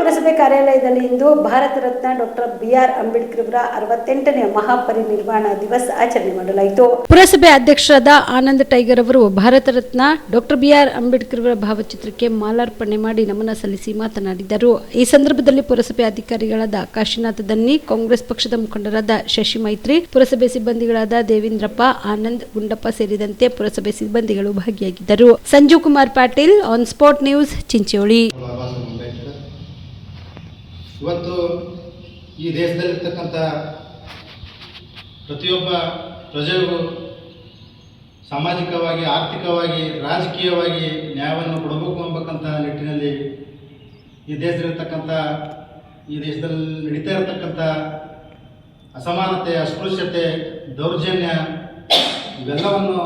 ಪುರಸಭೆ ಕಾರ್ಯಾಲಯದಲ್ಲಿ ಇಂದು Bharat Ratna doctor BR Ambedkar ಅವರ 68ನೇ ಮಹಾಪರಿನಿರ್ವಾಣ ದಿವಸ ಆಚರಣೆ ಮಾಡಲಾಯಿತು. ಪುರಸಭೆ ಅಧ್ಯಕ್ಷರಾದ ಆನಂದ್ ಟೈಗರ್ ಅವರು ಭಾರತ ರತ್ನ ಡಾಕ್ಟರ್ BR ಅಂಬೇಡ್ಕರ್ ಅವರ ಭಾವಚಿತ್ರಕ್ಕೆ ಮಾಲಾರ್ಪಣೆ ಮಾಡಿ ನಮನ ಸಲ್ಲಿಸಿ ಮಾತನಾಡಿದರು. ಈ ಸಂದರ್ಭದಲ್ಲಿ ಪುರಸಭೆ ಅಧಿಕಾರಿಗಳಾದ ಕಾಶಿನಾಥ ದನ್ನಿ, ಕಾಂಗ್ರೆಸ್ ಪಕ್ಷದ ಮುಖಂಡರಾದ ಶಶಿ ಮೈತ್ರಿ, ಪುರಸಭೆ ಸಿಬ್ಬಂದಿಗಳಾದ ದೇವೇಂದ್ರಪ್ಪ, ಆನಂದ್, ಗುಂಡಪ್ಪ ಸೇರಿದಂತೆ ಪುರಸಭೆ ಸಿಬ್ಬಂದಿಗಳು ಭಾಗಿಯಾಗಿದ್ದರು. Sanjeev Kumar Patil, on spot news, Chincholi. ಇವತ್ತು ಈ ದೇಶದಲ್ಲಿರ್ತಕ್ಕಂಥ ಪ್ರತಿಯೊಬ್ಬ ಪ್ರಜೆಗೂ ಸಾಮಾಜಿಕವಾಗಿ, ಆರ್ಥಿಕವಾಗಿ, ರಾಜಕೀಯವಾಗಿ ನ್ಯಾಯವನ್ನು ಕೊಡಬೇಕು ಎಂಬಕ್ಕಂಥ ನಿಟ್ಟಿನಲ್ಲಿ ಈ ದೇಶದಲ್ಲಿ ನಡೀತಾ ಇರತಕ್ಕಂಥ ಅಸಮಾನತೆ, ಅಸ್ಪೃಶ್ಯತೆ, ದೌರ್ಜನ್ಯ ಇವೆಲ್ಲವನ್ನು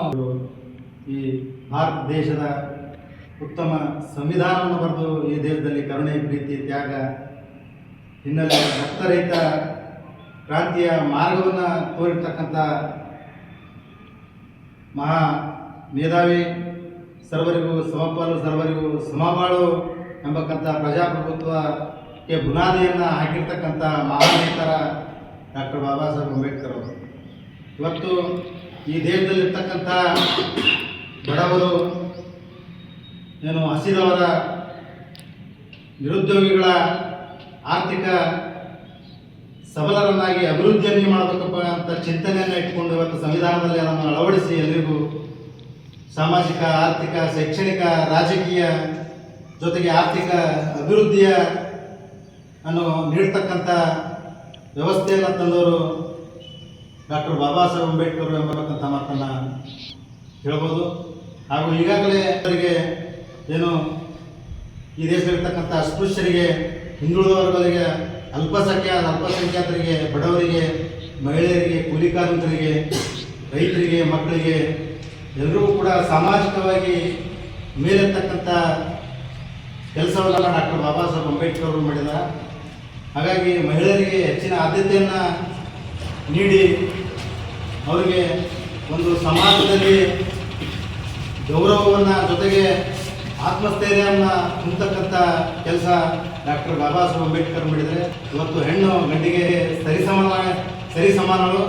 ಈ ಭಾರತ ದೇಶದ ಉತ್ತಮ ಸಂವಿಧಾನವನ್ನು ಬರೆದು ಈ ದೇಶದಲ್ಲಿ ಕರುಣೆ, ಪ್ರೀತಿ, ತ್ಯಾಗ ಹಿನ್ನೆಲೆ ರಕ್ತರಹಿತ ಕ್ರಾಂತಿಯ ಮಾರ್ಗವನ್ನು ತೋರಿರ್ತಕ್ಕಂಥ ಮಹಾ ಮೇಧಾವಿ, ಸರ್ವರಿಗೂ ಸಮಪಾಲು, ಸರ್ವರಿಗೂ ಸಮಬಾಳು ಎಂಬಕ್ಕಂಥ ಪ್ರಜಾಪ್ರಭುತ್ವಕ್ಕೆ ಬುನಾದಿಯನ್ನು ಹಾಕಿರ್ತಕ್ಕಂಥ ಮಹಾನೇತರ ಡಾಕ್ಟರ್ ಬಾಬಾ ಸಾಹೇಬ್ ಅಂಬೇಡ್ಕರ್ ಅವರು. ಇವತ್ತು ಈ ದೇಶದಲ್ಲಿರ್ತಕ್ಕಂಥ ಬಡವರು, ಹಸಿದವರ, ನಿರುದ್ಯೋಗಿಗಳ ಆರ್ಥಿಕ ಸಬಲರನ್ನಾಗಿ ಅಭಿವೃದ್ಧಿಯನ್ನು ಮಾಡಬೇಕಪ್ಪ ಅಂತ ಚಿಂತನೆಯನ್ನು ಇಟ್ಕೊಂಡು ಇವತ್ತು ಸಂವಿಧಾನದಲ್ಲಿ ಅದನ್ನು ಅಳವಡಿಸಿ ಎಲ್ಲರಿಗೂ ಸಾಮಾಜಿಕ, ಆರ್ಥಿಕ, ಶೈಕ್ಷಣಿಕ, ರಾಜಕೀಯ ಜೊತೆಗೆ ಆರ್ಥಿಕ ಅಭಿವೃದ್ಧಿಯ ಅನ್ನು ನೀಡ್ತಕ್ಕಂಥ ವ್ಯವಸ್ಥೆಯನ್ನು ತಂದವರು ಡಾಕ್ಟರ್ ಬಾಬಾ ಸಾಹೇಬ್ ಅಂಬೇಡ್ಕರ್ ಎಂಬತಕ್ಕಂಥ ಮಾತನ್ನು ಹೇಳ್ಬೋದು. ಹಾಗೂ ಈಗಾಗಲೇ ಅವರಿಗೆ ಈ ದೇಶದಲ್ಲಿರ್ತಕ್ಕಂಥ ಅಸ್ಪೃಶ್ಯರಿಗೆ, ಹಿಂದುಳಿದ ವರ್ಗಗಳಿಗೆ, ಅಲ್ಪಸಂಖ್ಯಾತರಿಗೆ, ಬಡವರಿಗೆ, ಮಹಿಳೆಯರಿಗೆ, ಕೂಲಿ ಕಾರ್ಮಿಕರಿಗೆ, ರೈತರಿಗೆ, ಮಕ್ಕಳಿಗೆ ಎಲ್ಲರಿಗೂ ಕೂಡ ಸಾಮಾಜಿಕವಾಗಿ ಮೇಲೆತ್ತಕ್ಕಂಥ ಕೆಲಸವನ್ನು ಡಾಕ್ಟರ್ ಬಾಬಾ ಸಾಹೇಬ್ ಅಂಬೇಡ್ಕರ್ ಅವರು ಮಾಡಿದ್ದಾರೆ. ಹಾಗಾಗಿ ಮಹಿಳೆಯರಿಗೆ ಹೆಚ್ಚಿನ ಆದ್ಯತೆಯನ್ನು ನೀಡಿ ಅವರಿಗೆ ಒಂದು ಸಮಾಜದಲ್ಲಿ ಗೌರವವನ್ನು ಜೊತೆಗೆ ಆತ್ಮಸ್ಥೈರ್ಯವನ್ನು ತುಂಬತಕ್ಕಂಥ ಕೆಲಸ ಡಾಕ್ಟರ್ ಬಾಬಾ ಸಾಹೇಬ್ ಅಂಬೇಡ್ಕರ್ ಮಾಡಿದರೆ ಇವತ್ತು ಹೆಣ್ಣು ಗಂಡಿಗೆ ಸರಿಸಮಾನಗಳು.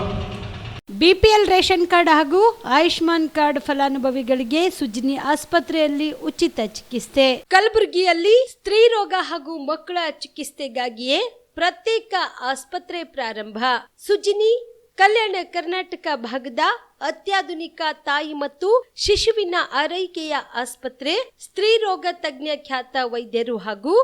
BPL ರೇಷನ್ ಕಾರ್ಡ್ ಹಾಗೂ ಆಯುಷ್ಮಾನ್ ಕಾರ್ಡ್ ಫಲಾನುಭವಿಗಳಿಗೆ ಸುಜಿನಿ ಆಸ್ಪತ್ರೆಯಲ್ಲಿ ಉಚಿತ ಚಿಕಿತ್ಸೆ. ಕಲಬುರಗಿಯಲ್ಲಿ ಸ್ತ್ರೀ ರೋಗ ಹಾಗೂ ಮಕ್ಕಳ ಚಿಕಿತ್ಸೆಗಾಗಿಯೇ ಪ್ರತ್ಯೇಕ ಆಸ್ಪತ್ರೆ ಪ್ರಾರಂಭ. ಸುಜಿನಿ ಕಲ್ಯಾಣ ಕರ್ನಾಟಕ ಭಾಗದ ಅತ್ಯಾಧುನಿಕ ತಾಯಿ ಮತ್ತು ಶಿಶುವಿನ ಆರೈಕೆಯ ಆಸ್ಪತ್ರೆ. ಸ್ತ್ರೀ ರೋಗ ತಜ್ಞ ಖ್ಯಾತ ವೈದ್ಯರು ಹಾಗೂ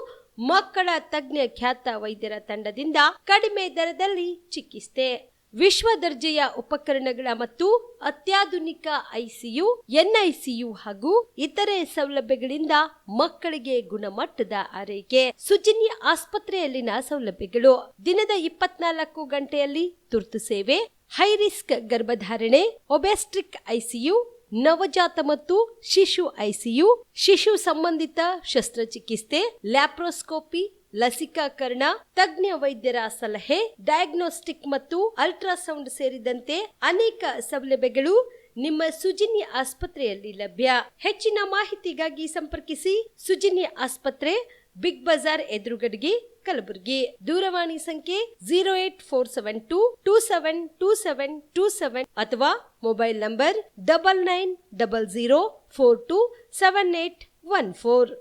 ಮಕ್ಕಳ ತಜ್ಞ ಖ್ಯಾತ ವೈದ್ಯರ ತಂಡದಿಂದ ಕಡಿಮೆ ದರದಲ್ಲಿ ಚಿಕಿತ್ಸೆ, ವಿಶ್ವ ದರ್ಜೆಯ ಉಪಕರಣಗಳ ಮತ್ತು ಅತ್ಯಾಧುನಿಕ ICU, NICU ಹಾಗೂ ಇತರೆ ಸೌಲಭ್ಯಗಳಿಂದ ಮಕ್ಕಳಿಗೆ ಗುಣಮಟ್ಟದ ಆರೈಕೆ. ಸುಜಿನಿ ಆಸ್ಪತ್ರೆಯಲ್ಲಿನ ಸೌಲಭ್ಯಗಳು: ದಿನದ 24 ಗಂಟೆಯಲ್ಲಿ ತುರ್ತು ಸೇವೆ, ಹೈ ರಿಸ್ಕ್ ಗರ್ಭಧಾರಣೆ, ಒಬೆಸ್ಟ್ರಿಕ್ ICU, ನವಜಾತ ಮತ್ತು ಶಿಶು ICU, ಶಿಶು ಸಂಬಂಧಿತ ಶಸ್ತ್ರಚಿಕಿತ್ಸೆ, ಲ್ಯಾಪ್ರೋಸ್ಕೋಪಿ, ಲಸಿಕಾಕರಣ, ತಜ್ಞ ವೈದ್ಯರ ಸಲಹೆ, ಡಯಾಗ್ನೋಸ್ಟಿಕ್ ಮತ್ತು ಅಲ್ಟ್ರಾಸೌಂಡ್ ಸೇರಿದಂತೆ ಅನೇಕ ಸೌಲಭ್ಯಗಳು ನಿಮ್ಮ ಸುಜಿನಿ ಆಸ್ಪತ್ರೆಯಲ್ಲಿ ಲಭ್ಯ. ಹೆಚ್ಚಿನ ಮಾಹಿತಿಗಾಗಿ ಸಂಪರ್ಕಿಸಿ ಸುಜಿನಿ ಆಸ್ಪತ್ರೆ, ಬಿಗ್ ಬಜಾರ್ ಎದುರುಗಡೆಗೆ, ಕಲಬುರಗಿ. ದೂರವಾಣಿ ಸಂಖ್ಯೆ 08472727227 ಅಥವಾ ಮೊಬೈಲ್ ನಂಬರ್ 9900427814.